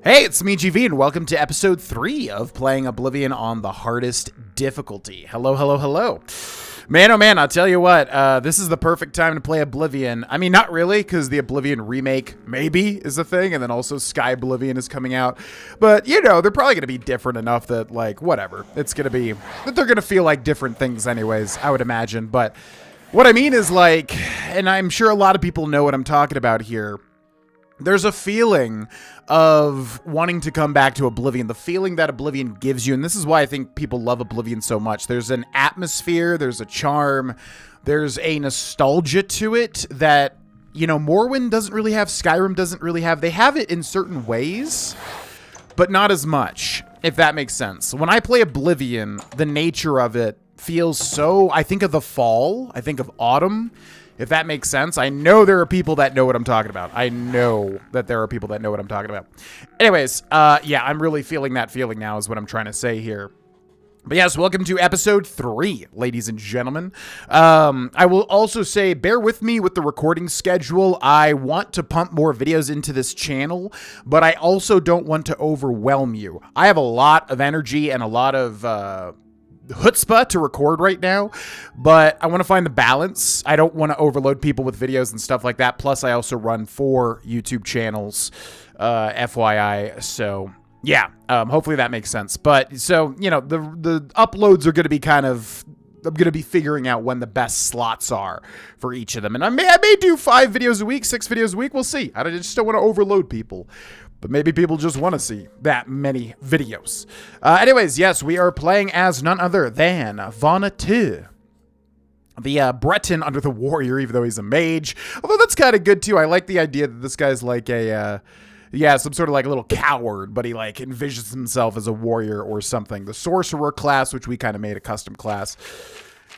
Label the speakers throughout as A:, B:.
A: Hey, it's me, GV, and welcome to episode 3 of playing Oblivion on the hardest difficulty. Hello, hello, hello. Man, oh man, I'll tell you what, this is the perfect time to play Oblivion. I mean, not really, because the Oblivion remake maybe is a thing, and then also Sky Oblivion is coming out. But, you know, they're probably going to be different enough that, like, whatever. It's going to be, that they're going to feel like different things anyways, I would imagine. But what I mean is, like, and I'm sure a lot of people know what I'm talking about here, there's a feeling of wanting to come back to Oblivion, the feeling that Oblivion gives you, and this is why I think people love Oblivion so much. There's an atmosphere, there's a charm, there's a nostalgia to it that, you know, Morrowind doesn't really have, Skyrim doesn't really have. They have it in certain ways, but not as much, if that makes sense. When I play Oblivion, the nature of it feels so, I think of the fall, I think of autumn, if that makes sense. I know there are people that know what I'm talking about. I know that there are people that know what I'm talking about. Anyways, yeah, I'm really feeling that feeling now is what I'm trying to say here. But yes, welcome to episode 3, ladies and gentlemen. I will also say, bear with me with the recording schedule. I want to pump more videos into this channel, but I also don't want to overwhelm you. I have a lot of energy and a lot of chutzpah to record right now, but I want to find the balance. I don't want to overload people with videos and stuff like that. Plus, I also run 4 YouTube channels, FYI. So, yeah, hopefully that makes sense. But, so, you know, the uploads are going to be kind of, I'm going to be figuring out when the best slots are for each of them. And I may do 5 videos a week, 6 videos a week. We'll see. I just don't want to overload people. But maybe people just want to see that many videos. Anyways, yes, we are playing as none other than Vana 2. The Breton under the warrior, even though he's a mage. Although that's kind of good, too. I like the idea that this guy's like a, yeah, some sort of like a little coward, but he like envisions himself as a warrior or something. The sorcerer class, which we kind of made a custom class.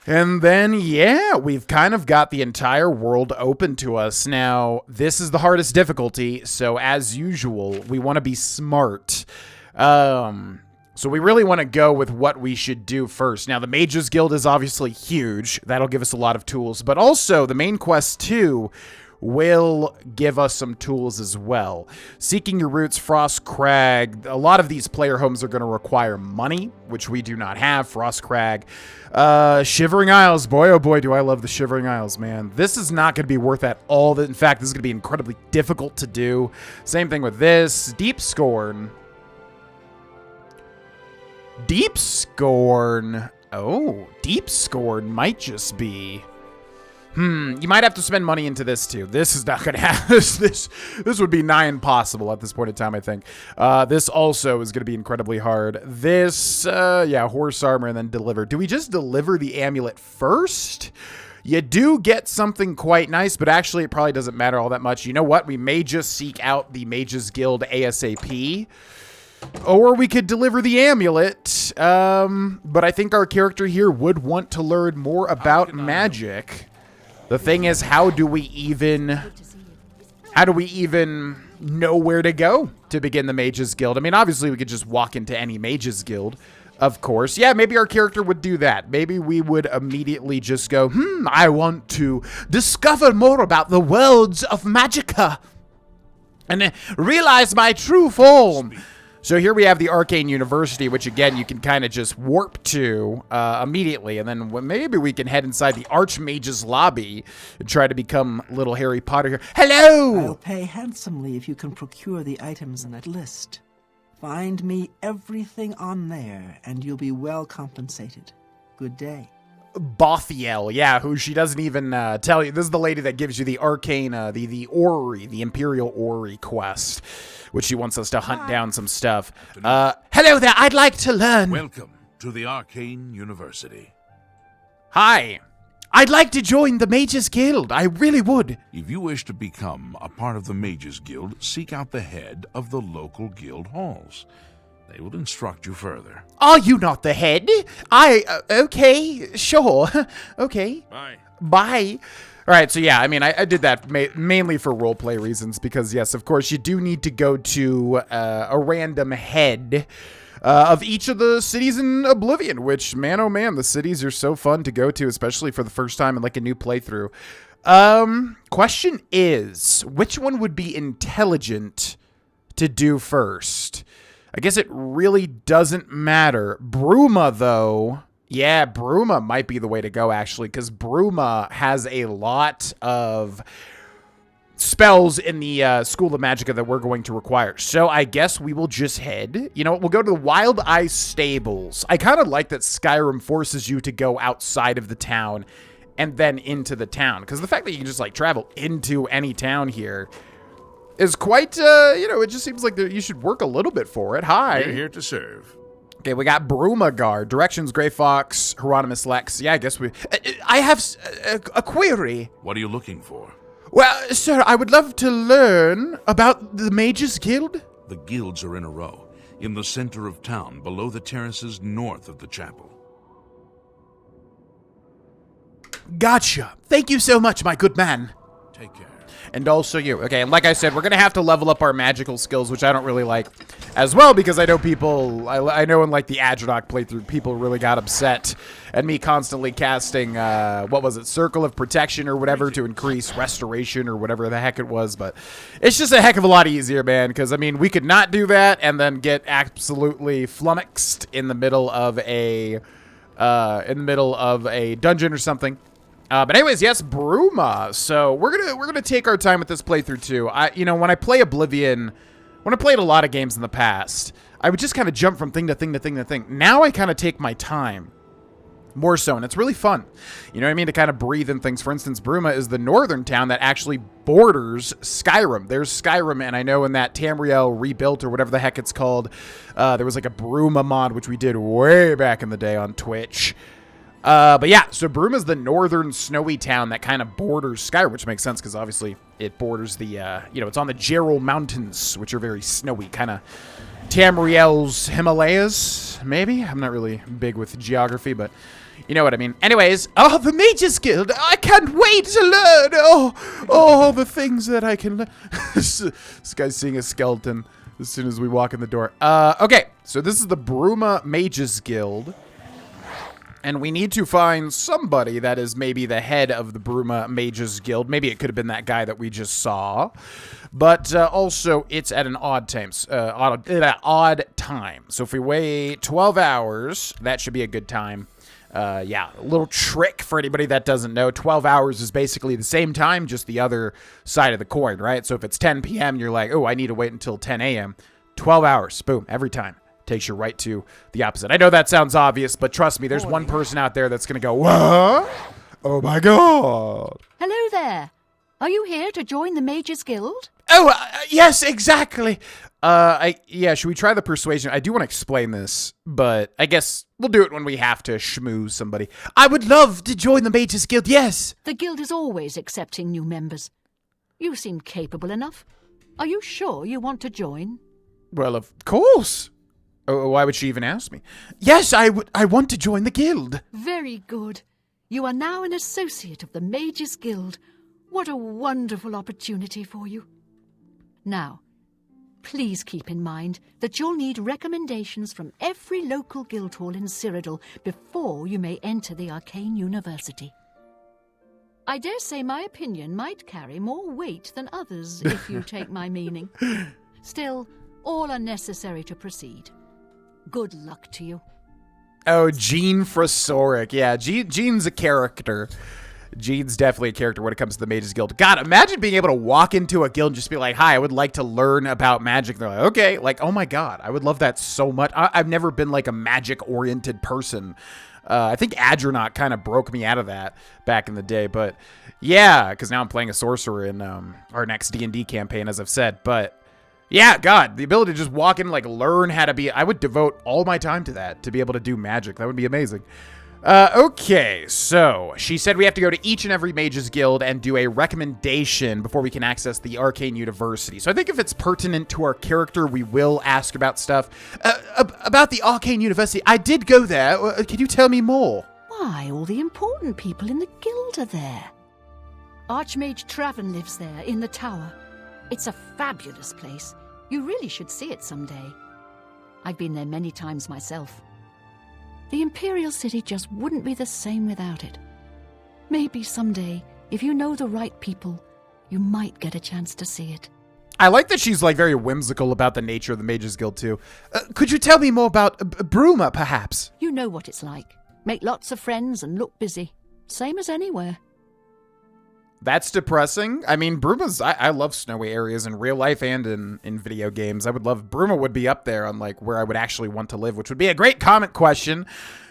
A: And then, yeah, we've kind of got the entire world open to us. Now, this is the hardest difficulty, so as usual, we want to be smart. So we really want to go with what we should do first. Now, the Mages Guild is obviously huge. That'll give us a lot of tools. But also, the main quest, too, will give us some tools as well. Seeking Your Roots, Frost Crag. A lot of these player homes are going to require money, which we do not have. Frost Crag. Shivering Isles. Boy, oh boy, do I love the Shivering Isles, man. This is not going to be worth at all. In fact, this is going to be incredibly difficult to do. Same thing with this. Deep Scorn. Deep Scorn. Oh, Deep Scorn might just be... you might have to spend money into this, too. This is not going to happen. This would be nigh impossible at this point in time, I think. This also is going to be incredibly hard. This, yeah, horse armor and then deliver. Do we just deliver the amulet first? You do get something quite nice, but actually it probably doesn't matter all that much. You know what? We may just seek out the Mages Guild ASAP. Or we could deliver the amulet. But I think our character here would want to learn more about magic. The thing is, how do we even know where to go to begin the Mages Guild? I mean, obviously we could just walk into any Mages Guild, of course. Yeah, maybe our character would do that. Maybe we would immediately just go, I want to discover more about the worlds of Magicka and realize my true form. So here we have the Arcane University, which again, you can kind of just warp to immediately. And then maybe we can head inside the Archmage's lobby and try to become little Harry Potter here. Hello!
B: I'll pay handsomely if you can procure the items in that list. Find me everything on there, and you'll be well compensated. Good day.
A: Bothiel, yeah, who she doesn't even tell you. This is the lady that gives you the arcane, the Orrery, the Imperial Orrery quest, which she wants us to hunt down some stuff. Hello there, I'd like to learn.
C: Welcome to the Arcane University.
A: Hi, I'd like to join the Mages Guild. I really would.
C: If you wish to become a part of the Mages Guild, seek out the head of the local guild halls. They will instruct you further.
A: Are you not the head? Okay, sure. Okay. Bye. All right, so yeah, I mean, I did that mainly for roleplay reasons because, yes, of course, you do need to go to a random head of each of the cities in Oblivion, which, man, oh man, the cities are so fun to go to, especially for the first time in, like, a new playthrough. Question is, which one would be intelligent to do first? I guess it really doesn't matter. Bruma, though, yeah, Bruma might be the way to go, actually, because Bruma has a lot of spells in the School of Magicka that we're going to require. So I guess we will just head, you know, we'll go to the Wild Eye Stables. I kind of like that Skyrim forces you to go outside of the town and then into the town, because the fact that you can just, like, travel into any town here is quite, you know, it just seems like you should work a little bit for it. Hi.
C: We're here to serve.
A: Okay, we got Bruma Guard, Directions, Grey Fox, Hieronymus Lex. Yeah, I guess we... I have a query.
C: What are you looking for?
A: Well, sir, I would love to learn about the Mages Guild.
C: The guilds are in a row, in the center of town, below the terraces north of the chapel.
A: Gotcha. Thank you so much, my good man.
C: Take care.
A: And also you. Okay, and like I said, we're going to have to level up our magical skills, which I don't really like as well, because I know people, I know in like the Adronach playthrough, people really got upset at me constantly casting, what was it, Circle of Protection or whatever to increase restoration or whatever the heck it was, but it's just a heck of a lot easier, man, because, I mean, we could not do that and then get absolutely flummoxed in the middle of a dungeon or something. But anyways, yes, Bruma. So we're gonna take our time with this playthrough too. You know, when I play Oblivion, when I played a lot of games in the past, I would just kind of jump from thing to thing to thing to thing. Now I kind of take my time more so, and it's really fun. You know what I mean? To kind of breathe in things. For instance, Bruma is the northern town that actually borders Skyrim. There's Skyrim, and I know in that Tamriel Rebuilt or whatever the heck it's called, there was like a Bruma mod, which we did way back in the day on Twitch. But yeah, so Bruma's the northern snowy town that kind of borders Skyrim, which makes sense because obviously it borders the, you know, it's on the Geralt Mountains, which are very snowy, kind of Tamriel's Himalayas, maybe? I'm not really big with geography, but you know what I mean. Anyways, oh, the Mages Guild, I can't wait to learn, oh, the things that I can learn. This guy's seeing a skeleton as soon as we walk in the door. Okay, so this is the Bruma Mages Guild. And we need to find somebody that is maybe the head of the Bruma Mages Guild. Maybe it could have been that guy that we just saw. But also, it's at an odd time. Odd time. So if we wait 12 hours, that should be a good time. Yeah, a little trick for anybody that doesn't know. 12 hours is basically the same time, just the other side of the coin, right? So if it's 10 p.m., you're like, oh, I need to wait until 10 a.m. 12 hours, boom, every time. Takes you right to the opposite. I know that sounds obvious, but trust me, there's one person out there that's going to go, what? Oh my god.
D: Hello there. Are you here to join the Mages Guild?
A: Oh, yes, exactly. Yeah, should we try the persuasion? I do want to explain this, but I guess we'll do it when we have to schmooze somebody. I would love to join the Mages Guild, yes.
D: The guild is always accepting new members. You seem capable enough. Are you sure you want to join?
A: Well, of course. Oh, why would she even ask me? Yes, I want to join the guild.
D: Very good. You are now an associate of the Mages Guild. What a wonderful opportunity for you. Now, please keep in mind that you'll need recommendations from every local guild hall in Cyrodiil before you may enter the Arcane University. I dare say my opinion might carry more weight than others, if you take my meaning. Still, all are necessary to proceed. Good luck to you.
A: Oh, Jean Frasoric. Yeah, Jean's a character. Jean's definitely a character when it comes to the Mages Guild. God, imagine being able to walk into a guild and just be like, hi, I would like to learn about magic. They're like, okay. Like, oh my god, I would love that so much. I've never been like a magic-oriented person. I think Adronach kind of broke me out of that back in the day. But yeah, because now I'm playing a sorcerer in our next D&D campaign, as I've said. But yeah, God, the ability to just walk in and, like, learn how to be... I would devote all my time to that, to be able to do magic. That would be amazing. Okay, so she said we have to go to each and every Mages Guild and do a recommendation before we can access the Arcane University. So I think if it's pertinent to our character, we will ask about stuff. About the Arcane University, I did go there. Can you tell me more?
D: Why, all the important people in the guild are there. Archmage Traven lives there, in the tower. It's a fabulous place. You really should see it someday. I've been there many times myself. The Imperial City just wouldn't be the same without it. Maybe someday, if you know the right people, you might get a chance to see it.
A: I like that she's like very whimsical about the nature of the Mages Guild too. Could you tell me more about Bruma, perhaps?
D: You know what it's like. Make lots of friends and look busy. Same as anywhere.
A: That's depressing. I mean, I love snowy areas in real life and in video games. Bruma would be up there on like where I would actually want to live, which would be a great comment question.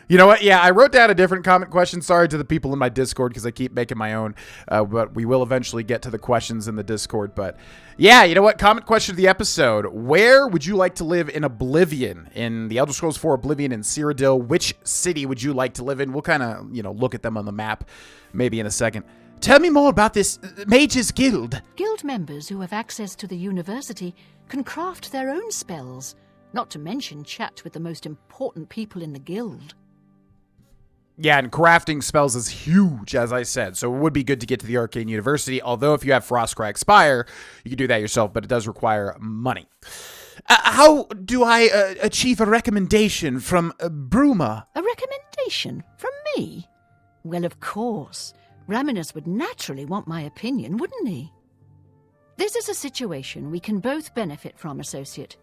A: You know what? Yeah, I wrote down a different comment question. Sorry to the people in my Discord because I keep making my own, but we will eventually get to the questions in the Discord. But yeah, you know what? Comment question of the episode. Where would you like to live in Oblivion? In the Elder Scrolls 4 Oblivion in Cyrodiil, which city would you like to live in? We'll kind of, look at them on the map maybe in a second. Tell me more about this Mages Guild.
D: Guild members who have access to the university can craft their own spells, not to mention chat with the most important people in the guild.
A: Yeah, and crafting spells is huge, as I said, so it would be good to get to the Arcane University, although if you have Frostcrag Spire, you can do that yourself, but it does require money. How do I achieve a recommendation from Bruma?
D: A recommendation? From me? Well, of course. Raminus would naturally want my opinion, wouldn't he? This is a situation we can both benefit from, Associate.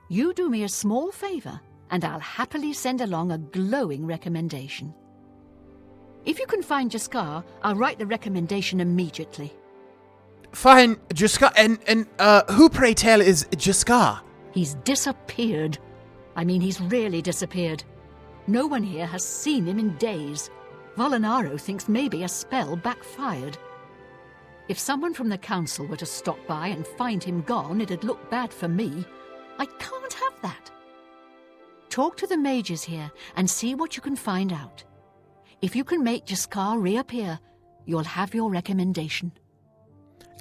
D: You do me a small favor, and I'll happily send along a glowing recommendation. If you can find Jaskar, I'll write the recommendation immediately.
A: Fine, Jaskar. And who, pray tell, is Jaskar?
D: He's disappeared. I mean, he's really disappeared. No one here has seen him in days. Volinaro thinks maybe a spell backfired. If someone from the council were to stop by and find him gone, it'd look bad for me. I can't have that. Talk to the mages here and see what you can find out. If you can make Jaskar reappear, you'll have your recommendation.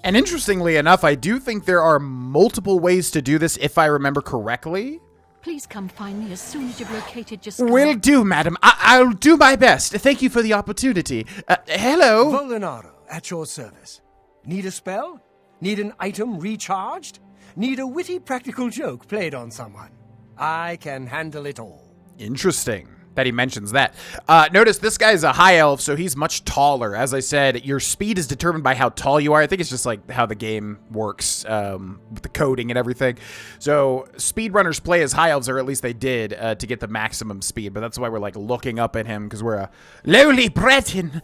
A: And interestingly enough, I do think there are multiple ways to do this, if I remember correctly.
D: Please come find me as soon as you've located Jaskar.
A: Will do, madam. I'll do my best. Thank you for the opportunity. Hello?
E: Volinaro, at your service. Need a spell? Need an item recharged? Need a witty practical joke played on someone? I can handle it all.
A: Interesting that he mentions that. Notice this guy is a high elf, so he's much taller. As I said, your speed is determined by how tall you are. I think it's just like how the game works with the coding and everything. So speedrunners play as high elves, or at least they did, to get the maximum speed. But that's why we're like looking up at him, because we're a lowly Breton.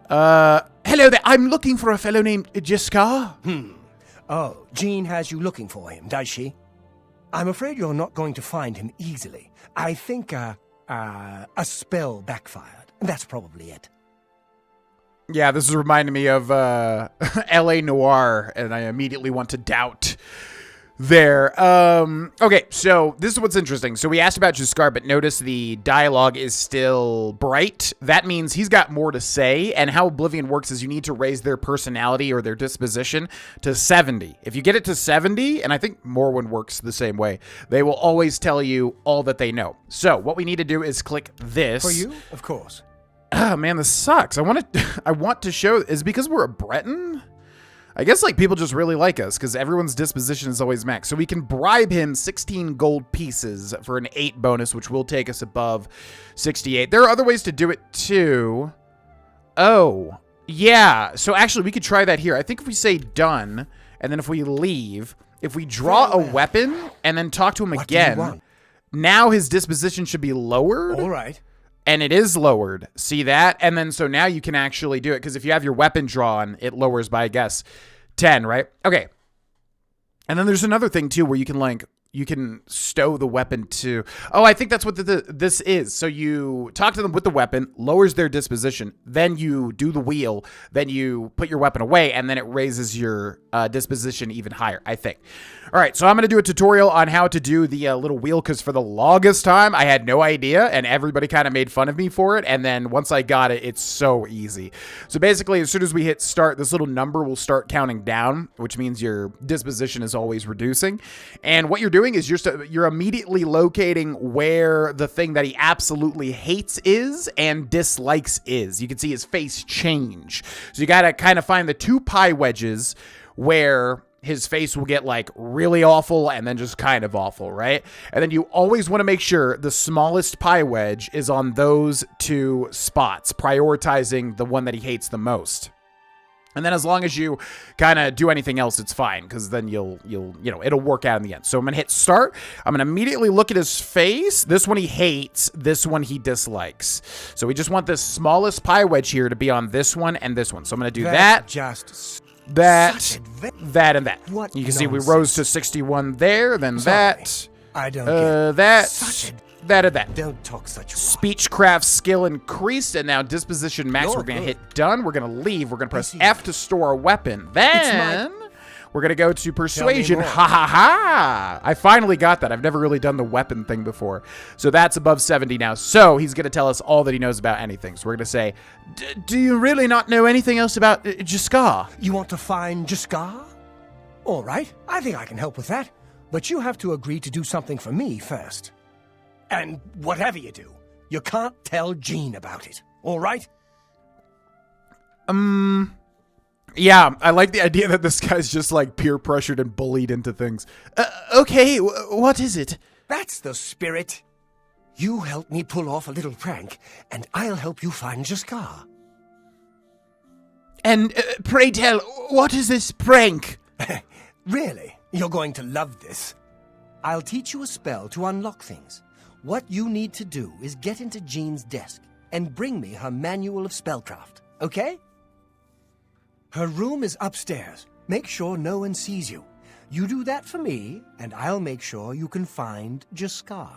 A: Hello there. I'm looking for a fellow named Jaskar.
E: Oh, Jean has you looking for him, does she? I'm afraid you're not going to find him easily. I think, a spell backfired. That's probably it.
A: Yeah, this is reminding me of L.A. Noire, and I immediately want to doubt there. Okay, so this is what's interesting. So we asked about Jaskar, but notice the dialogue is still bright. That means he's got more to say, and how Oblivion works is you need to raise their personality or their disposition to 70. If you get it to 70, and I think Morrowind works the same way, they will always tell you all that they know. So what we need to do is click this.
E: For you, of course.
A: Oh man, this sucks. I want to show, is it because we're a Breton? I guess like people just really like us because everyone's disposition is always max. So we can bribe him 16 gold pieces for an 8 bonus, which will take us above 68. There are other ways to do it too. Oh, yeah. So actually we could try that here. I think if we say done, and then if we leave, if we draw a weapon and then talk to him again, now his disposition should be lowered.
E: All right.
A: And it is lowered. See that? And then so now you can actually do it. Because if you have your weapon drawn, it lowers by, I guess, 10, right? Okay. And then there's another thing, too, where you can stow the weapon to... Oh, I think that's what this is. So you talk to them with the weapon, lowers their disposition, then you do the wheel, then you put your weapon away, and then it raises your disposition even higher, I think. All right, so I'm going to do a tutorial on how to do the little wheel, because for the longest time, I had no idea, and everybody kind of made fun of me for it, and then once I got it, it's so easy. So basically, as soon as we hit start, this little number will start counting down, which means your disposition is always reducing. And what you're doing is you're immediately locating where the thing that he absolutely hates is and dislikes is. You can see his face change. So you got to kind of find the 2 pie wedges where his face will get like really awful and then just kind of awful, right? And then you always want to make sure the smallest pie wedge is on those 2 spots, prioritizing the one that he hates the most. And then as long as you kind of do anything else, it's fine, because then it'll work out in the end. So I'm going to hit start. I'm going to immediately look at his face. This one he hates. This one he dislikes. So we just want this smallest pie wedge here to be on this one and this one. So I'm going to do that, that, and that.
E: What
A: you can see we
E: nonsense.
A: rose to 61 there, then
E: Sorry,
A: that,
E: I don't get
A: that,
E: such a...
A: that, and that.
E: Don't talk such rot.
A: Speechcraft skill increased, and now disposition max.
E: You're
A: We're going to
E: good.
A: hit done. We're going to leave. We're going to press
E: see.
A: F to store a weapon. Then we're going to go to persuasion.
E: more.
A: Ha ha ha! I finally got that. I've never really done the weapon thing before. So that's above 70 now. So he's going to tell us all that he knows about anything. So we're going to say, do you really not know anything else about Jaskar?
E: You want to find Jaskar? All right, I think I can help with that. But you have to agree to do something for me first. And whatever you do, you can't tell Jean about it. All right?
A: Yeah, I like the idea that this guy's just like peer pressured and bullied into things. Okay, what is it?
E: That's the spirit. You help me pull off a little prank, and I'll help you find Jaskar.
A: And pray tell, what is this prank?
E: Really? You're going to love this. I'll teach you a spell to unlock things. What you need to do is get into Jean's desk and bring me her manual of spellcraft, okay? Her room is upstairs. Make sure no one sees you. You do that for me, and I'll make sure you can find Jaskar.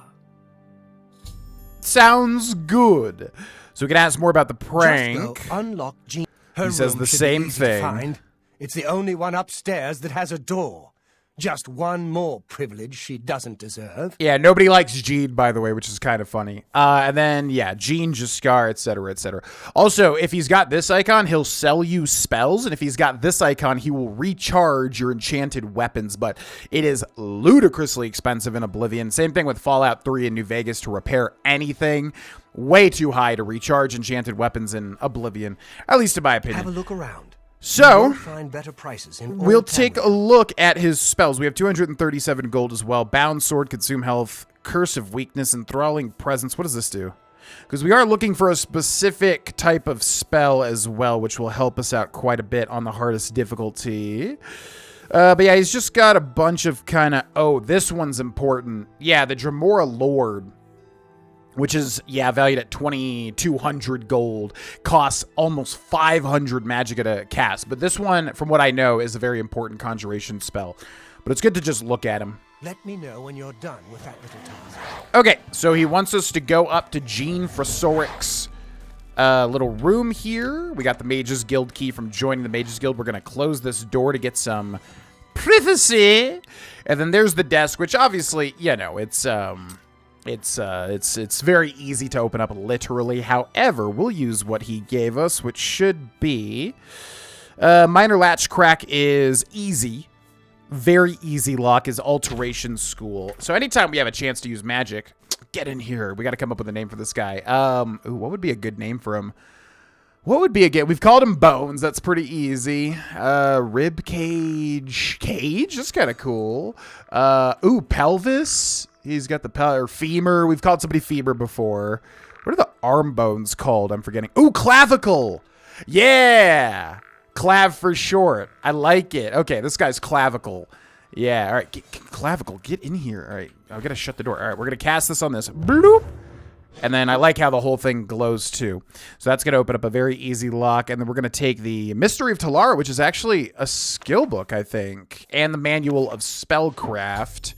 A: Sounds good. So we can ask more about the prank.
E: Just go unlock Jean. Her
A: He says
E: room
A: the
E: should be
A: same
E: easy to
A: thing.
E: find. It's the only one upstairs that has a door. Just one more privilege she doesn't deserve.
A: Yeah, nobody likes Jean, by the way, which is kind of funny. And then, yeah, Jean, Jaskar, etc., etc. Also, if he's got this icon, he'll sell you spells. And if he's got this icon, he will recharge your enchanted weapons. But it is ludicrously expensive in Oblivion. Same thing with Fallout 3 and New Vegas to repair anything. Way too high to recharge enchanted weapons in Oblivion, at least in my opinion.
E: Have a look around.
A: So,
E: You won't find better prices in all
A: we'll take a
E: Tamriel.
A: look at his spells. We have 237 gold as well. Bound Sword, Consume Health, Curse of Weakness, Enthralling Presence. What does this do? Because we are looking for a specific type of spell as well, which will help us out quite a bit on the hardest difficulty. But yeah, he's just got a bunch of kind of... Oh, this one's important. Yeah, the Dremora Lord, which is, yeah, valued at 2,200 gold, costs almost 500 magicka to cast. But this one, from what I know, is a very important conjuration spell. But it's good to just look at him.
E: Let me know when you're done with that little task.
A: Okay, so he wants us to go up to Jean Frasoric's little room here. We got the Mages Guild key from joining the Mages Guild. We're going to close this door to get some privacy. And then there's the desk, which obviously, you know, it's very easy to open up literally. However, we'll use what he gave us, which should be minor latch crack is easy. Very easy lock is alteration school. So anytime we have a chance to use magic, get in here. We got to come up with a name for this guy. Ooh, what would be a good name for him? What would be a good... We've called him Bones. That's pretty easy. Rib cage. Cage? That's kind of cool. Ooh, pelvis. He's got the or femur. We've called somebody femur before. What are the arm bones called? I'm forgetting. Ooh, clavicle. Yeah. Clav for short. I like it. Okay, this guy's clavicle. Yeah, all right. Clavicle, get in here. All right, I've got to shut the door. All right, we're going to cast this on this. Bloop. And then I like how the whole thing glows too. So that's going to open up a very easy lock. And then we're going to take the Mystery of Talara, which is actually a skill book, I think, and the Manual of Spellcraft.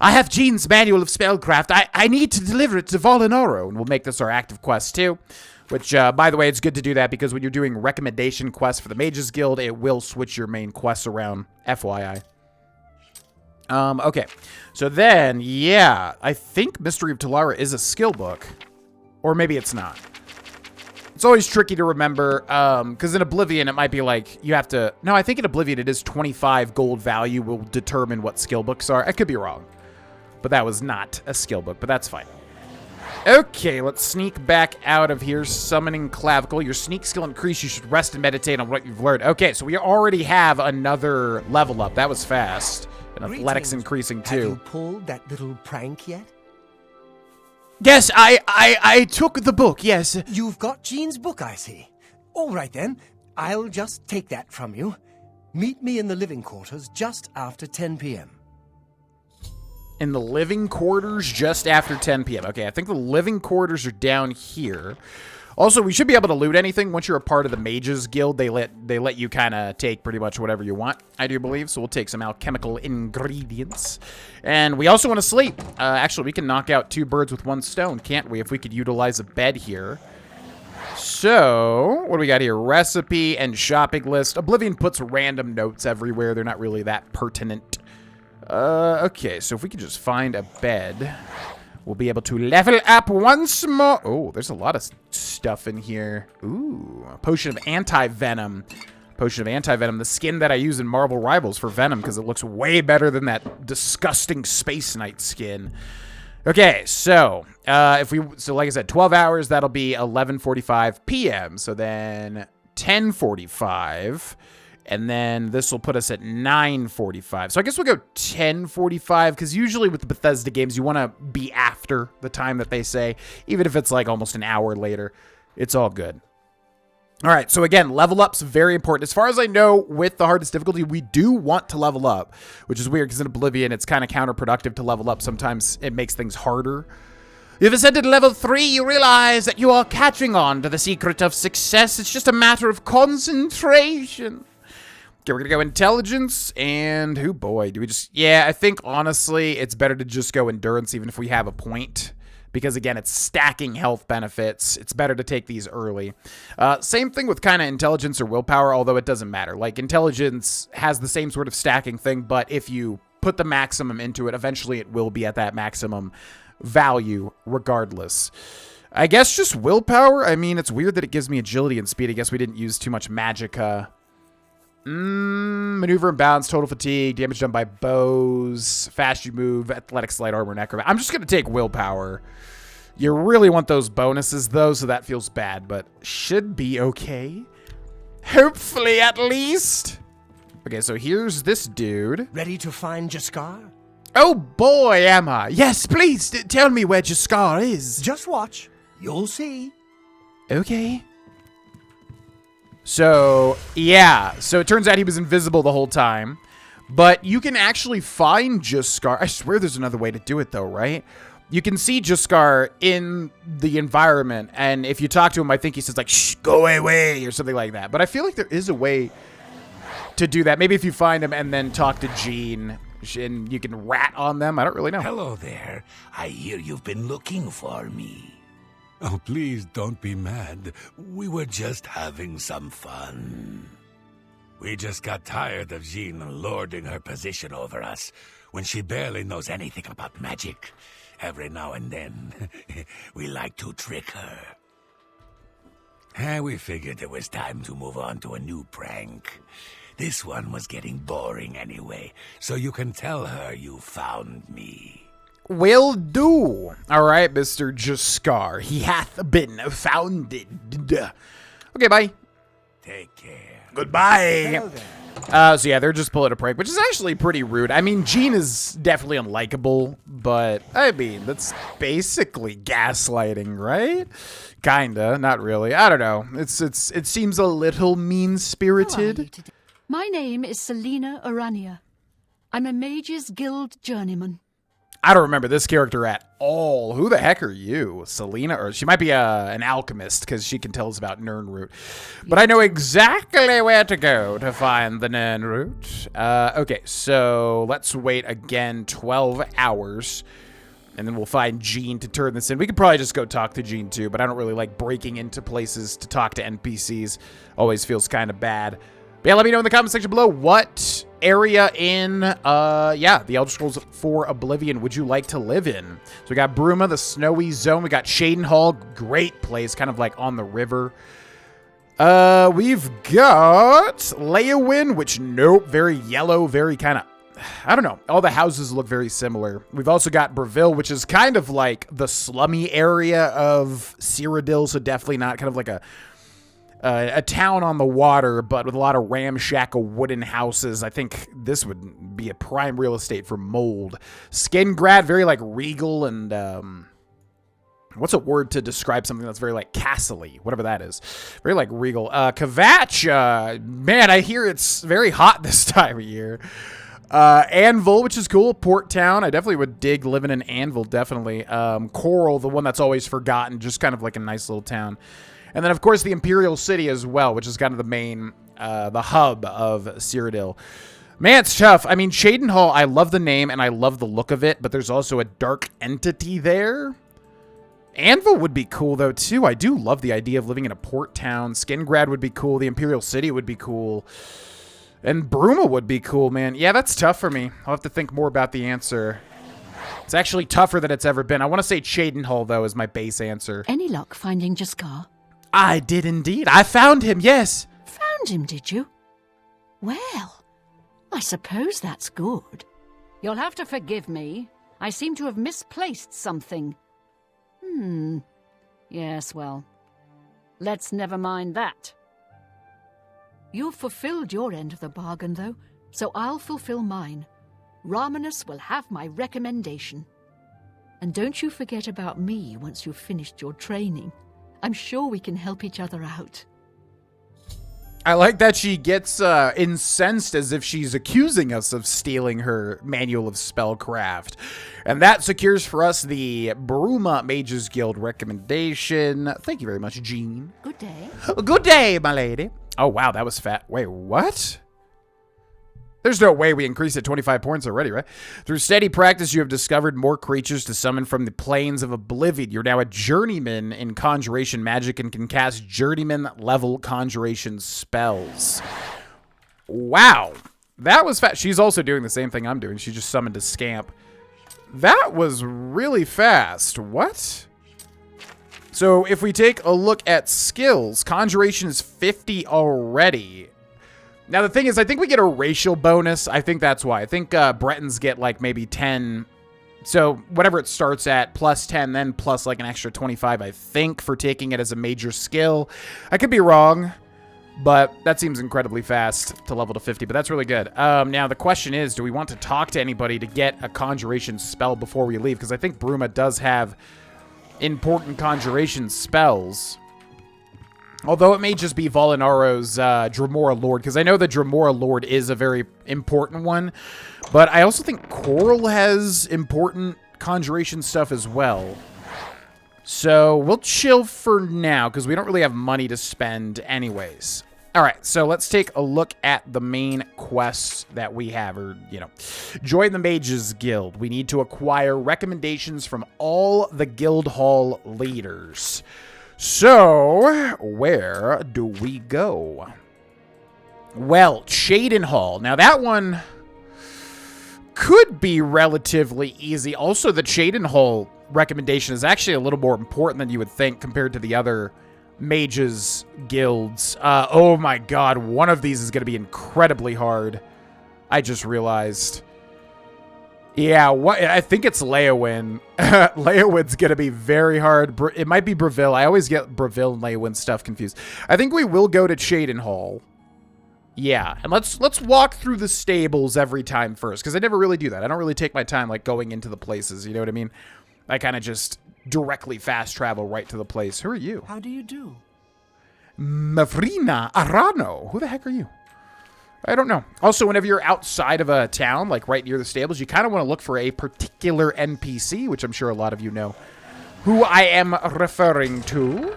A: I have Jean's Manual of Spellcraft. I need to deliver it to Volinoro. And we'll make this our active quest too. Which, by the way, it's good to do that because when you're doing recommendation quests for the Mages Guild, it will switch your main quests around. FYI. Okay. So then, yeah, I think Mystery of Talara is a skill book. Or maybe it's not. It's always tricky to remember, because in Oblivion, it might be like, you have to... No, I think in Oblivion, it is 25 gold value will determine what skill books are. I could be wrong. But that was not a skill book, but that's fine. Okay, let's sneak back out of here. Summoning Clavicle. Your sneak skill increase. You should rest and meditate on what you've learned. Okay, so we already have another level up. That was fast. And athletics increasing too.
E: Have you pulled that little prank yet?
A: Yes, I took the book, yes.
E: You've got Jean's book, I see. All right, then. I'll just take that from you. Meet me in the living quarters just after 10 p.m.
A: In the living quarters just after 10 p.m. Okay, I think the living quarters are down here. Also, we should be able to loot anything. Once you're a part of the Mages Guild, they let you kind of take pretty much whatever you want, I do believe. So we'll take some alchemical ingredients. And we also want to sleep. Actually, we can knock out 2 birds with 1 stone, can't we? If we could utilize a bed here. So, what do we got here? Recipe and shopping list. Oblivion puts random notes everywhere. They're not really that pertinent. Okay, so if we could just find a bed, we'll be able to level up once more. Oh, there's a lot of stuff in here. Ooh, a potion of anti-venom. Potion of anti-venom, the skin that I use in Marvel Rivals for Venom because it looks way better than that disgusting Space Knight skin. Okay, so like I said, 12 hours, that'll be 11:45 p.m. So then 10:45, and then this will put us at 9:45. So I guess we'll go 10:45 because usually with the Bethesda games, you want to be after the time that they say, even if it's like almost an hour later. It's all good. All right, so again, level up's very important. As far as I know, with the hardest difficulty, we do want to level up, which is weird because in Oblivion, it's kind of counterproductive to level up. Sometimes it makes things harder. You've ascended to level 3, you realize that you are catching on to the secret of success. It's just a matter of concentration. Okay, we're going to go intelligence, and oh boy, do we just... Yeah, I think, honestly, it's better to just go endurance even if we have a point. Because, again, it's stacking health benefits. It's better to take these early. Same thing with kind of intelligence or willpower, although it doesn't matter. Like, intelligence has the same sort of stacking thing, but if you put the maximum into it, eventually it will be at that maximum value regardless. I guess just willpower. I mean, it's weird that it gives me agility and speed. I guess we didn't use too much magicka. Maneuver and balance, total fatigue, damage done by bows, fast you move, athletics, light armor, and acrobat. I'm just going to take willpower. You really want those bonuses, though, so that feels bad, but should be okay. Hopefully, at least. Okay, so here's this dude.
E: Ready to find Jaskar?
A: Oh, boy, am I. Yes, please, tell me where Jaskar is.
E: Just watch. You'll see.
A: Okay. So, yeah. So, it turns out he was invisible the whole time. But you can actually find Jaskar. I swear there's another way to do it, though, right? You can see Jaskar in the environment. And if you talk to him, I think he says, like, shh, go away, or something like that. But I feel like there is a way to do that. Maybe if you find him and then talk to Jean, and you can rat on them. I don't really know.
F: Hello there. I hear you've been looking for me.
G: Oh, please don't be mad.
F: We were just having some fun. We just got tired of Jean lording her position over us when she barely knows anything about magic. Every now and then, we like to trick her. And we figured it was time to move on to a new prank. This one was getting boring anyway, so you can tell her you found me.
A: Will do. All right, Mr. Jaskar. He hath been founded. Okay, bye.
F: Take care.
A: Goodbye. So yeah, they're just pulling a prank, which is actually pretty rude. I mean, Jean is definitely unlikable, but I mean, that's basically gaslighting, right? Kinda, not really. I don't know. It seems a little mean-spirited.
D: My name is Selena Urania. I'm a Mages Guild journeyman.
A: I don't remember this character at all. Who the heck are you? Selena? Or she might be an alchemist because she can tell us about Nirnroot. But I know exactly where to go to find the Nirnroot. Okay, so let's wait again 12 hours. And then we'll find Jean to turn this in. We could probably just go talk to Jean too, but I don't really like breaking into places to talk to NPCs. Always feels kind of bad. But yeah, let me know in the comment section below what area in, the Elder Scrolls 4 Oblivion would you like to live in? So we got Bruma, the snowy zone. We got Cheydinhal, great place, kind of like on the river. We've got Leowin, which, nope, very yellow, very kind of, I don't know. All the houses look very similar. We've also got Breville, which is kind of like the slummy area of Cyrodiil, so definitely not kind of like a town on the water, but with a lot of ramshackle wooden houses. I think this would be a prime real estate for mold. Skingrad, very like regal and What's a word to describe something that's very, like, castle-y? Whatever that is. Very, like, regal. Kvatch, man, I hear it's very hot this time of year. Anvil, which is cool. Port Town, I definitely would dig living in Anvil, definitely. Coral, the one that's always forgotten, just kind of like a nice little town. And then, of course, the Imperial City as well, which is kind of the main, the hub of Cyrodiil. Man, it's tough. I mean, Cheydinhal, I love the name and I love the look of it, but there's also a dark entity there. Anvil would be cool, though, too. I do love the idea of living in a port town. Skingrad would be cool. The Imperial City would be cool. And Bruma would be cool, man. Yeah, that's tough for me. I'll have to think more about the answer. It's actually tougher than it's ever been. I want to say Cheydinhal, though, is my base answer.
D: Any luck finding Jaskar?
A: I did indeed. I found him, yes.
D: Found him, did you? Well, I suppose that's good. You'll have to forgive me. I seem to have misplaced something. Yes, well, let's never mind that. You've fulfilled your end of the bargain, though, so I'll fulfill mine. Ramanus will have my recommendation. And don't you forget about me once you've finished your training. I'm sure we can help each other out.
A: I like that she gets incensed as if she's accusing us of stealing her manual of spellcraft. And that secures for us the Bruma Mages Guild recommendation. Thank you very much, Jean.
D: Good day.
A: Good day, my lady. Oh, wow, that was fat. Wait, what? There's no way we increased it 25 points already, right? Through steady practice, you have discovered more creatures to summon from the plains of Oblivion. You're now a journeyman in conjuration magic and can cast journeyman-level conjuration spells. Wow. That was fast. She's also doing the same thing I'm doing. She just summoned a scamp. That was really fast. What? So if we take a look at skills, conjuration is 50 already. Now, the thing is, I think we get a racial bonus. I think that's why. I think Bretons get, like, maybe 10. So, whatever it starts at, plus 10, then plus, like, an extra 25, I think, for taking it as a major skill. I could be wrong, but that seems incredibly fast to level to 50, but that's really good. Now, the question is, do we want to talk to anybody to get a conjuration spell before we leave? Because I think Bruma does have important conjuration spells. Although it may just be Volinaro's Dremora Lord, because I know the Dremora Lord is a very important one. But I also think Coral has important conjuration stuff as well. So we'll chill for now, because we don't really have money to spend anyways. Alright, so let's take a look at the main quests that we have, or, you know. Join the Mages Guild. We need to acquire recommendations from all the guild hall leaders. So, where do we go? Well, Cheydinhal. Now, that one could be relatively easy. Also, the Cheydinhal recommendation is actually a little more important than you would think compared to the other mages guilds. Oh my god, one of these is going to be incredibly hard. I just realized. Yeah, I think it's Leowin. Leowin's going to be very hard. It might be Breville. I always get Breville and Leowin stuff confused. I think we will go to Cheydinhal. Yeah, and let's walk through the stables every time first, because I never really do that. I don't really take my time, like, going into the places, you know what I mean? I kind of just directly fast travel right to the place. Who are you?
B: How do you do?
A: Mavrina Arano. Who the heck are you? I don't know. Also, whenever you're outside of a town, like right near the stables, you kind of want to look for a particular NPC, which I'm sure a lot of you know who I am referring to.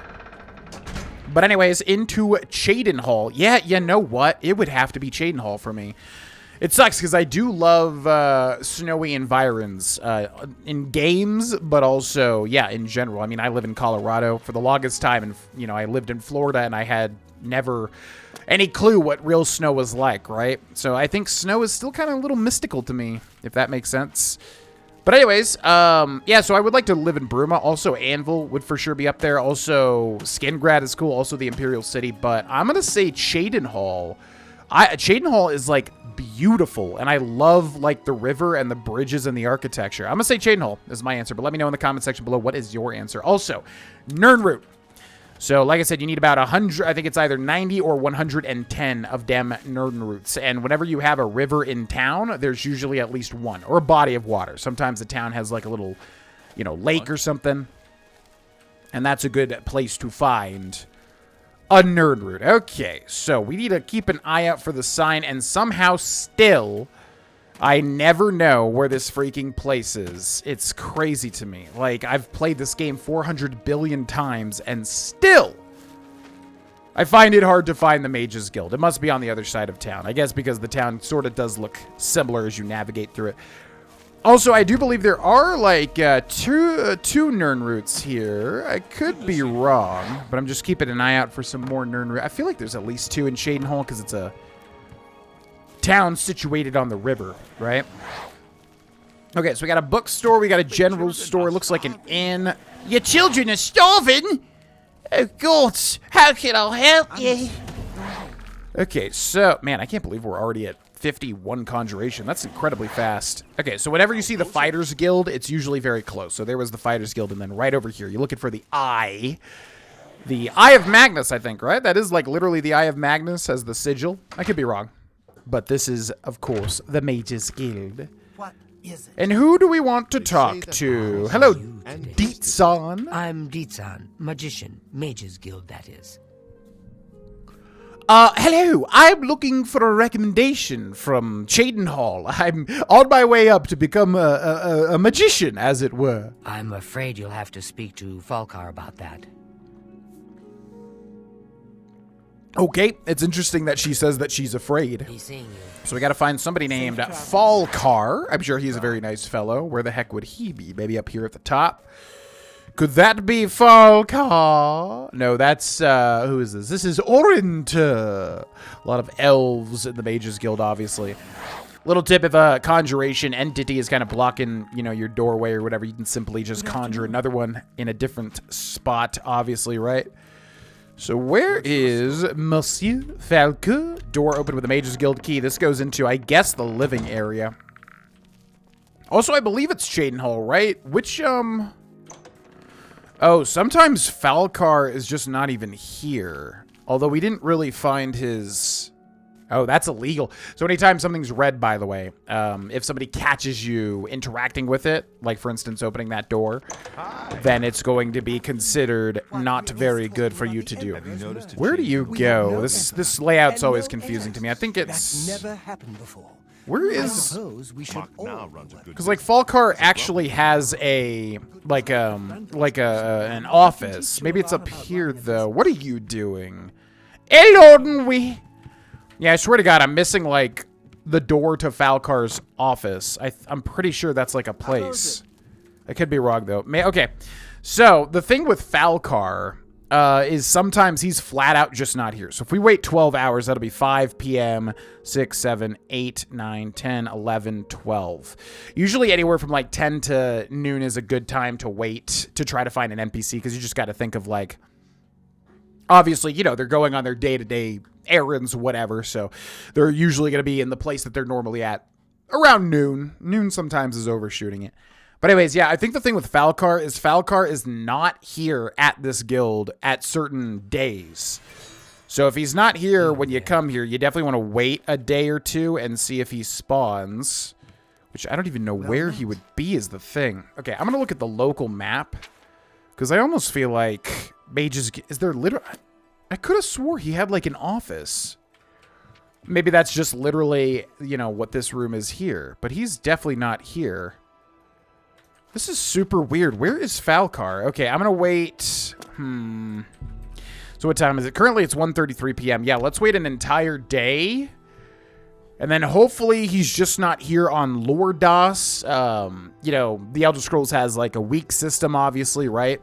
A: But anyways, into Cheydinhal. Yeah, you know what? It would have to be Cheydinhal for me. It sucks because I do love snowy environs in games, but also, yeah, in general. I mean, I live in Colorado for the longest time, and, you know, I lived in Florida, and I had never any clue what real snow was like, right? So I think snow is still kind of a little mystical to me, if that makes sense. But anyways, yeah, so I would like to live in Bruma. Also, Anvil would for sure be up there. Also, Skingrad is cool. Also, the Imperial City. But I'm going to say Cheydinhal. Cheydinhal is, like, beautiful. And I love, like, the river and the bridges and the architecture. I'm going to say Cheydinhal is my answer. But let me know in the comment section below what is your answer. Also, Nirnroot. So, like I said, you need about 100, I think it's either 90 or 110 of dem Nirnroots. And whenever you have a river in town, there's usually at least one, or a body of water. Sometimes the town has, like, a little, you know, lake or something. And that's a good place to find a nerd root. Okay, so we need to keep an eye out for the sign, and somehow still, I never know where this freaking place is. It's crazy to me. Like, I've played this game 400 billion times, and still, I find it hard to find the Mages Guild. It must be on the other side of town. I guess because the town sort of does look similar as you navigate through it. Also, I do believe there are, like, two Nern roots here. I could be wrong, but I'm just keeping an eye out for some more Nern roots. I feel like there's at least 2 in Cheydinhal because it's a town situated on the river, right? Okay, so we got a bookstore. We got a general store. Looks like an inn. Your children are starving? Oh, God. How can I help you? Okay, so, man, I can't believe we're already at 51 conjuration. That's incredibly fast. Okay, so whenever you see the Fighters Guild, it's usually very close. So there was the Fighters Guild, and then right over here, you're looking for the Eye. The Eye of Magnus, I think, right? That is like literally the Eye of Magnus as the sigil. I could be wrong. But this is, of course, the Mages Guild.
E: What is it?
A: And who do we want to talk to? Hello, Deetsan.
H: I'm Deetsan, magician, Mages Guild, that is.
A: Hello. I'm looking for a recommendation from Cheydinhal. I'm on my way up to become a magician, as it were.
H: I'm afraid you'll have to speak to FALCAR about that.
A: Okay, it's interesting that she says that she's afraid.
H: He's seeing you.
A: So we got to find somebody named FALCAR. I'm sure he's a very nice fellow. Where the heck would he be? Maybe up here at the top? Could that be FALCAR? No, that's, who is this? This is Orinta. A lot of elves in the Mages Guild, obviously. Little tip, if a conjuration entity is kind of blocking, you know, your doorway or whatever, you can simply just conjure another one in a different spot, obviously, right? So where is Monsieur FALCAR? Door open with the Mages Guild key. This goes into, I guess, the living area. Also, I believe it's Cheydinhal, right? Which, Oh, sometimes FALCAR is just not even here. Although we didn't really find his... Oh, that's illegal. So anytime something's red, by the way, if somebody catches you interacting with it, like, for instance, opening that door, then it's going to be considered not very good for you to do. Where do you go? This layout's always confusing to me. I think it's...
E: That's never happened before.
A: Where
E: I
A: is...
E: suppose we should all...
A: Because, like, FALCAR actually has a, an office. Maybe it's up here, though. What are you doing? Hello, we... Yeah, I swear to God, I'm missing, like, the door to FALCAR's office. I'm pretty sure that's, like, a place. I could be wrong, though. Okay, so the thing with FALCAR is sometimes he's flat out just not here. So if we wait 12 hours, that'll be 5 p.m., 6, 7, 8, 9, 10, 11, 12. Usually anywhere from, like, 10 to noon is a good time to wait to try to find an NPC, because you just got to think of, like, obviously, you know, they're going on their day-to-day errands, whatever, so they're usually going to be in the place that they're normally at around noon. Noon sometimes is overshooting it. But anyways, yeah, I think the thing with FALCAR is not here at this guild at certain days. So if he's not here when you come here, you definitely want to wait a day or two and see if he spawns, which I don't even know where he would be is the thing. Okay, I'm going to look at the local map, because I almost feel like Mages... Is there literally... I could have swore he had, like, an office. Maybe that's just literally, you know, what this room is here. But he's definitely not here. This is super weird. Where is FALCAR? Okay, I'm going to wait. So what time is it? Currently, it's 1:33 p.m. Yeah, let's wait an entire day. And then hopefully he's just not here on Lordas. You know, the Elder Scrolls has, like, a week system, obviously, right?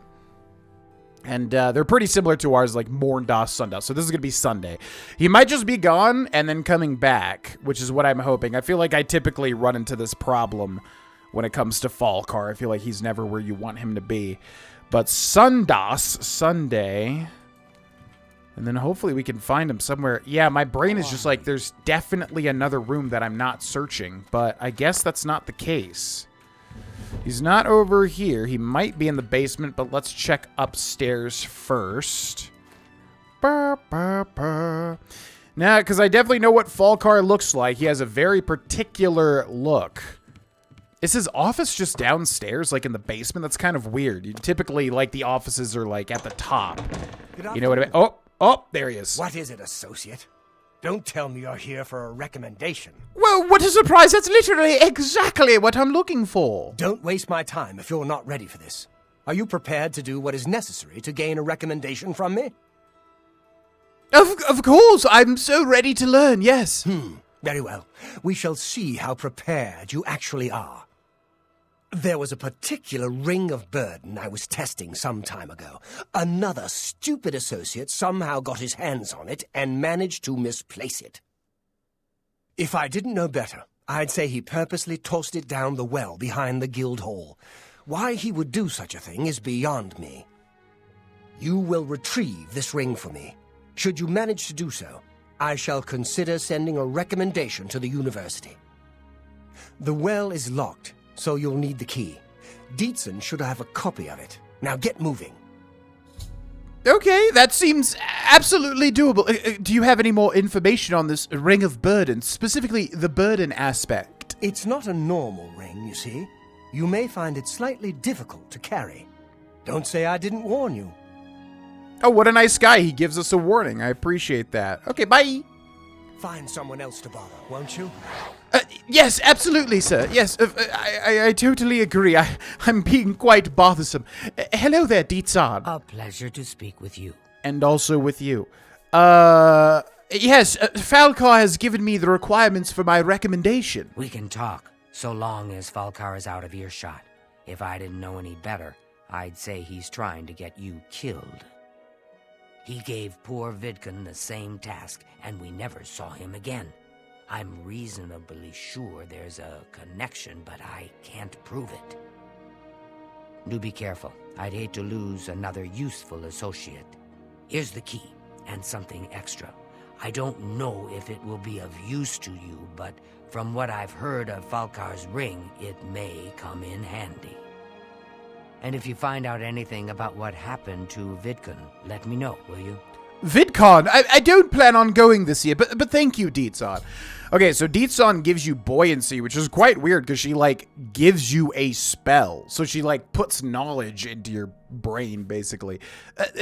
A: And they're pretty similar to ours, like Morn, Das, Sundas. So this is going to be Sunday. He might just be gone and then coming back, which is what I'm hoping. I feel like I typically run into this problem when it comes to FALCAR. I feel like he's never where you want him to be. But Sundas, Sunday. And then hopefully we can find him somewhere. Yeah, my brain is just like, there's definitely another room that I'm not searching. But I guess that's not the case. He's not over here. He might be in the basement, but let's check upstairs first. Now, because I definitely know what FALCAR looks like. He has a very particular look. Is his office just downstairs, like in the basement? That's kind of weird. Typically, like, the offices are, like, at the top. You know what I mean? Oh, there he is.
E: What is it, associate? Don't tell me you're here for a recommendation.
A: Well, what a surprise. That's literally exactly what I'm looking for.
E: Don't waste my time if you're not ready for this. Are you prepared to do what is necessary to gain a recommendation from me?
A: Of course. I'm so ready to learn, yes.
E: Very well. We shall see how prepared you actually are. There was a particular ring of burden I was testing some time ago. Another stupid associate somehow got his hands on it and managed to misplace it. If I didn't know better, I'd say he purposely tossed it down the well behind the guild hall. Why he would do such a thing is beyond me. You will retrieve this ring for me. Should you manage to do so, I shall consider sending a recommendation to the university. The well is locked, so you'll need the key. Dietzen should have a copy of it. Now get moving.
A: Okay, that seems absolutely doable. Do you have any more information on this ring of burden, specifically the burden aspect?
E: It's not a normal ring, you see. You may find it slightly difficult to carry. Don't say I didn't warn you.
A: Oh, what a nice guy. He gives us a warning. I appreciate that. Okay, bye.
E: Find someone else to bother, won't you?
A: Yes, absolutely, sir. Yes, I totally agree. I'm being quite bothersome. Hello there, Dietzen.
H: A pleasure to speak with you.
A: And also with you. Yes, FALCAR has given me the requirements for my recommendation.
H: We can talk, so long as FALCAR is out of earshot. If I didn't know any better, I'd say he's trying to get you killed. He gave poor Vidkun the same task, and we never saw him again. I'm reasonably sure there's a connection, but I can't prove it. Do be careful. I'd hate to lose another useful associate. Here's the key, and something extra. I don't know if it will be of use to you, but from what I've heard of FALCAR's ring, it may come in handy. And if you find out anything about what happened to Vidkun, let me know, will you?
A: VidCon? I don't plan on going this year, but thank you, Dietzen. Okay, so Dietzen gives you buoyancy, which is quite weird because she, like, gives you a spell. So she, like, puts knowledge into your brain, basically.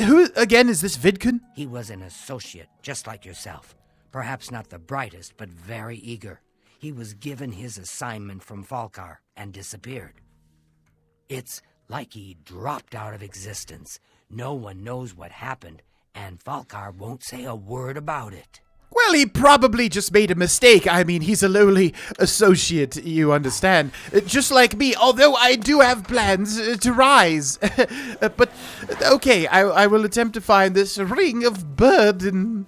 A: Who, again, is this Vidkun?
H: He was an associate, just like yourself. Perhaps not the brightest, but very eager. He was given his assignment from FALCAR and disappeared. It's like he dropped out of existence. No one knows what happened, and FALCAR won't say a word about it.
A: Well, he probably just made a mistake. I mean, he's a lowly associate, you understand. Just like me, although I do have plans to rise. But, okay, I will attempt to find this ring of burden.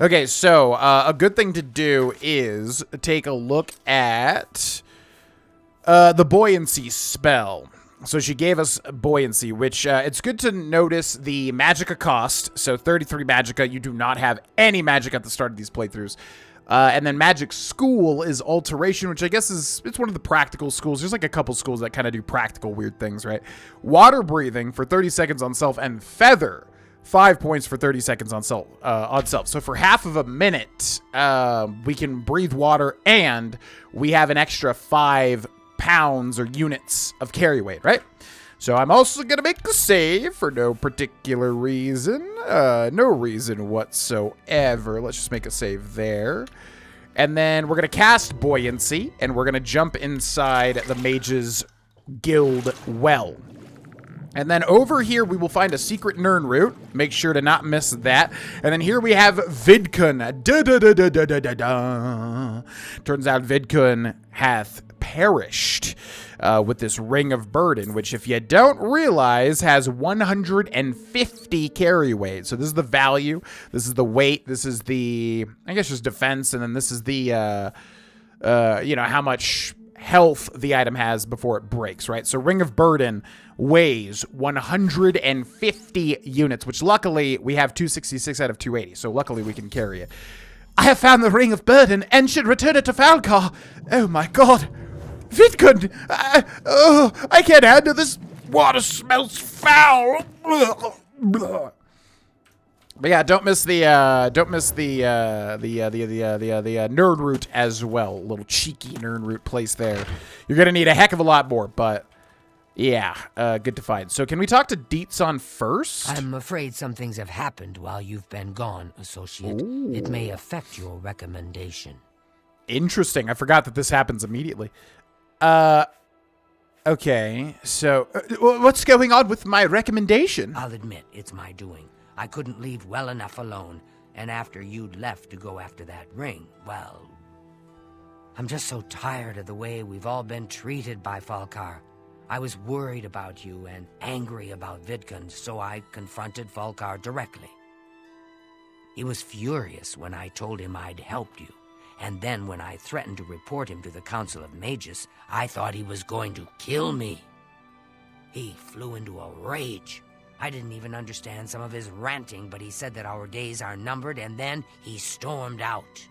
A: Okay, so, a good thing to do is take a look at the buoyancy spell. So she gave us buoyancy, which it's good to notice the magicka cost. So 33 magicka. You do not have any magic at the start of these playthroughs. And then magic school is alteration, which I guess it's one of the practical schools. There's like a couple schools that kind of do practical weird things, right? Water breathing for 30 seconds on self, and feather 5 points for 30 seconds on self. So for half of a minute, we can breathe water, and we have an extra 5 pounds or units of carry weight, right? So I'm also gonna make a save for no particular reason. No reason whatsoever. Let's just make a save there. And then we're gonna cast buoyancy, and we're gonna jump inside the Mage's Guild well. And then over here, we will find a secret Nirn root. Make sure to not miss that. And then here we have Vidkun. Turns out Vidkun hath perished with this ring of burden, which, if you don't realize, has 150 carry weight. So this is the value. This is the weight. This is the, I guess, just defense. And then this is the, you know, how much health the item has before it breaks, right? So ring of burden weighs 150 units, which luckily we have 266 out of 280. So luckily we can carry it. I have found the ring of burden and should return it to FALCAR. Oh my god. Vidkun! I can't handle this. Water smells foul. But yeah, don't miss the nerd route as well. Little cheeky nerd route place there. You're gonna need a heck of a lot more, but yeah, good to find. So can we talk to Deetson first?
H: I'm afraid some things have happened while you've been gone, Associate. Ooh. It may affect your recommendation.
A: Interesting. I forgot that this happens immediately. Okay, so what's going on with my recommendation?
H: I'll admit, it's my doing. I couldn't leave well enough alone, and after you'd left to go after that ring, well... I'm just so tired of the way we've all been treated by FALCAR. I was worried about you and angry about Vidkun, so I confronted FALCAR directly. He was furious when I told him I'd helped you, and then when I threatened to report him to the Council of Mages, I thought he was going to kill me. He flew into a rage. I didn't even understand some of his ranting, but he said that our days are numbered, and then he stormed out.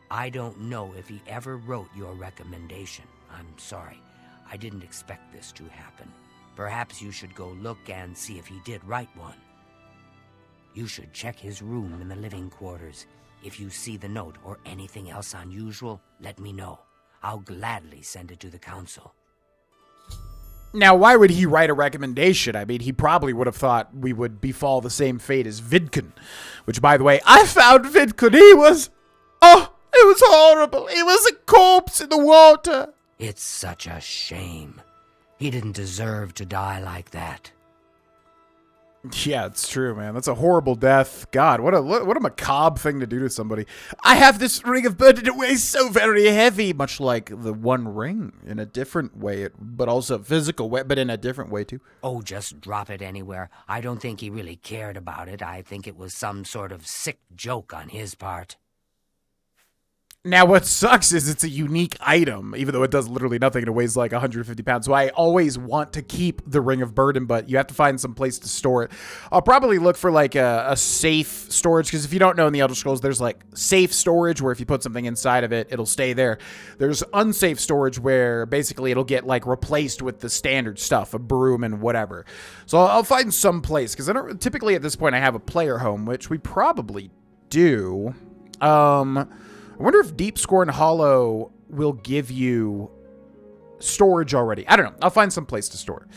H: I don't know if he ever wrote your recommendation. I'm sorry. I didn't expect this to happen. Perhaps you should go look and see if he did write one. You should check his room in the living quarters. If you see the note or anything else unusual, let me know. I'll gladly send it to the council.
A: Now, why would he write a recommendation? I mean, he probably would have thought we would befall the same fate as Vidkun. Which, by the way, I found Vidkun. He was... Oh, it was horrible. He was a corpse in the water.
H: It's such a shame. He didn't deserve to die like that.
A: Yeah, it's true, man. That's a horrible death. God, what a macabre thing to do to somebody. I have this ring of burden. It weighs so very heavy, much like the One Ring in a different way, but also physical way, but in a different way too.
H: Oh, just drop it anywhere. I don't think he really cared about it. I think it was some sort of sick joke on his part.
A: Now, what sucks is it's a unique item, even though it does literally nothing and it weighs like 150 pounds. So I always want to keep the Ring of Burden, but you have to find some place to store it. I'll probably look for like a safe storage, because if you don't know, in the Elder Scrolls, there's like safe storage where if you put something inside of it, it'll stay there. There's unsafe storage where basically it'll get like replaced with the standard stuff, a broom and whatever. So I'll find some place, because I don't typically at this point I have a player home, which we probably do. I wonder if Deep Scorn Hollow will give you storage already. I don't know. I'll find some place to store.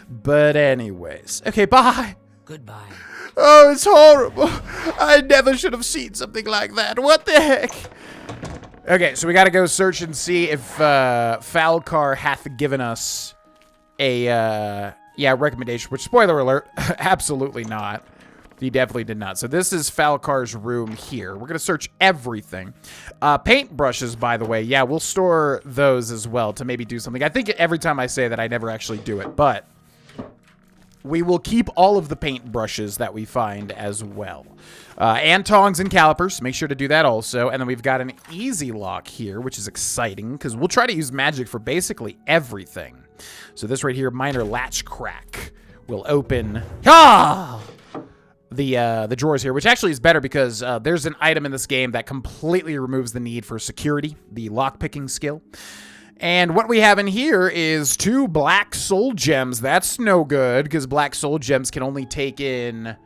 A: But anyways. Okay, bye.
H: Goodbye.
A: Oh, it's horrible. I never should have seen something like that. What the heck? Okay, so we got to go search and see if FALCAR hath given us a recommendation. Which, spoiler alert, absolutely not. He definitely did not. So this is FALCAR's room here. We're going to search everything. Paintbrushes, by the way. Yeah, we'll store those as well to maybe do something. I think every time I say that, I never actually do it. But we will keep all of the paintbrushes that we find as well. And tongs and calipers. Make sure to do that also. And then we've got an easy lock here, which is exciting, because we'll try to use magic for basically everything. So this right here, minor latch crack, will open... Ah! The drawers here, which actually is better because there's an item in this game that completely removes the need for security, the lockpicking skill. And what we have in here is 2 black soul gems. That's no good, because black soul gems can only take in...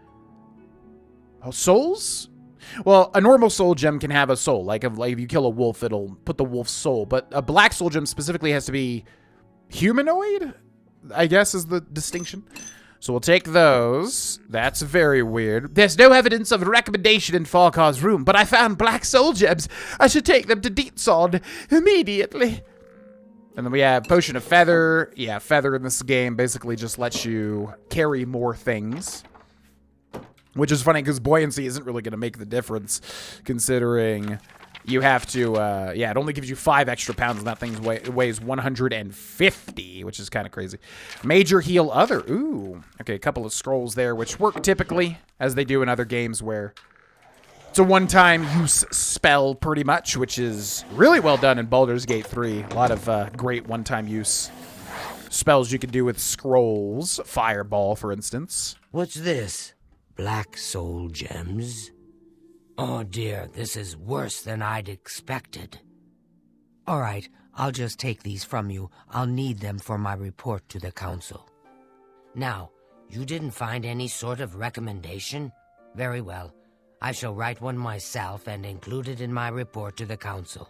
A: Oh, souls? Well, a normal soul gem can have a soul. Like if you kill a wolf, it'll put the wolf's soul. But a black soul gem specifically has to be humanoid, I guess is the distinction. So we'll take those. That's very weird. There's no evidence of a recommendation in FALCAR's room, but I found black soul gems. I should take them to Deetson immediately. And then we have Potion of Feather. Yeah, Feather in this game basically just lets you carry more things. Which is funny because buoyancy isn't really going to make the difference, considering you have to, it only gives you 5 extra pounds, and that thing weighs 150, which is kind of crazy. Major Heal Other. Ooh. Okay, a couple of scrolls there, which work typically, as they do in other games, where it's a one-time use spell, pretty much, which is really well done in Baldur's Gate 3. A lot of great one-time use spells you can do with scrolls. Fireball, for instance.
H: What's this? Black soul gems? Oh dear, this is worse than I'd expected. All right, I'll just take these from you. I'll need them for my report to the council. Now, you didn't find any sort of recommendation? Very well. I shall write one myself and include it in my report to the council.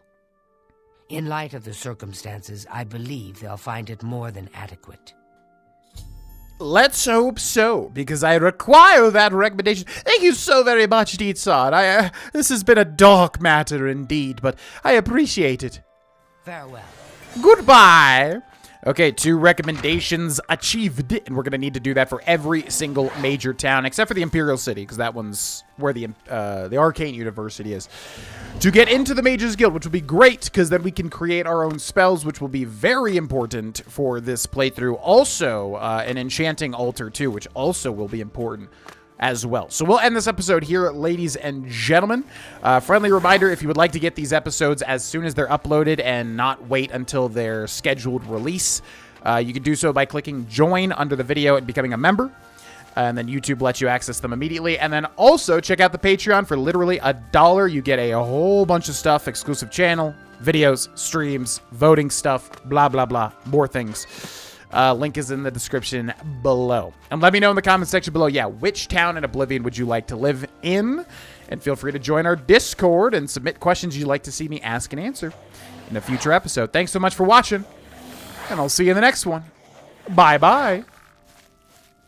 H: In light of the circumstances, I believe they'll find it more than adequate.
A: Let's hope so, because I require that recommendation. Thank you so very much, Deed-san. This has been a dark matter indeed, but I appreciate it.
H: Farewell.
A: Goodbye. Okay, 2 recommendations achieved, and we're going to need to do that for every single major town, except for the Imperial City, because that one's where the Arcane University is. To get into the Mages Guild, which will be great, because then we can create our own spells, which will be very important for this playthrough. Also, an Enchanting Altar, too, which also will be important as well. So we'll end this episode here, ladies and gentlemen. Friendly reminder, if you would like to get these episodes as soon as they're uploaded and not wait until their scheduled release, you can do so by clicking join under the video and becoming a member. And then YouTube lets you access them immediately. And then also check out the Patreon for literally $1. You get a whole bunch of stuff, exclusive channel, videos, streams, voting stuff, blah, blah, blah, more things. Link is in the description below. And let me know in the comment section below, which town in Oblivion would you like to live in? And feel free to join our Discord and submit questions you'd like to see me ask and answer in a future episode. Thanks so much for watching, and I'll see you in the next one. Bye-bye.